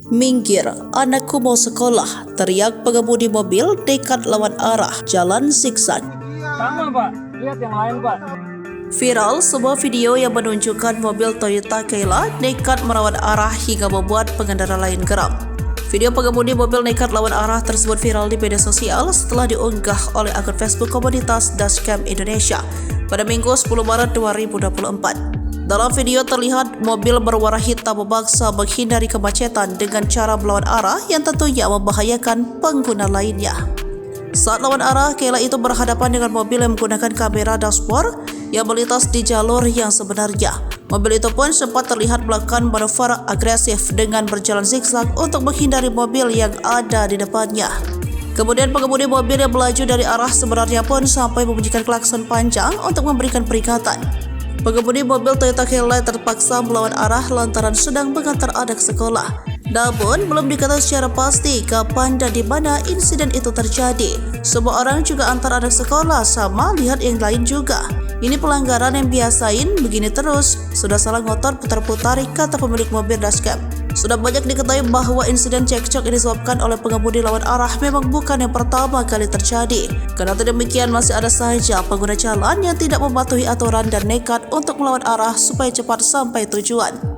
Minggir, anakku mau sekolah, teriak pengemudi mobil nekat lawan arah, jalan zigzag. Sama Pak, lihat yang lain Pak. Viral sebuah video yang menunjukkan mobil Toyota Cayla nekat melawan arah hingga membuat pengendara lain geram. Video pengemudi mobil nekat lawan arah tersebut viral di media sosial setelah diunggah oleh akun Facebook komunitas Dashcam Indonesia pada Minggu 10 Maret 2024. Dalam video terlihat mobil berwarna hitam memaksa menghindari kemacetan dengan cara melawan arah yang tentunya membahayakan pengguna lainnya. Saat lawan arah, Cayla itu berhadapan dengan mobil yang menggunakan kamera dashboard yang melintas di jalur yang sebenarnya. Mobil itu pun sempat terlihat melakukan manuver agresif dengan berjalan zigzag untuk menghindari mobil yang ada di depannya. Kemudian pengemudi mobil yang melaju dari arah sebenarnya pun sampai membunyikan klakson panjang untuk memberikan peringatan. Pengemudi mobil Toyota Cayla terpaksa melawan arah lantaran sedang mengantar anak sekolah. Namun, belum diketahui secara pasti kapan dan di mana insiden itu terjadi. Semua orang juga antar anak sekolah, sama lihat yang lain juga. Ini pelanggaran yang biasain, begini terus. Sudah salah ngotor putar-putar, kata pemilik mobil Dashcam. Sudah banyak diketahui bahwa insiden cekcok yang disebabkan oleh pengemudi lawan arah memang bukan yang pertama kali terjadi. Karena demikian masih ada saja pengguna jalan yang tidak mematuhi aturan dan nekat untuk melawan arah supaya cepat sampai tujuan.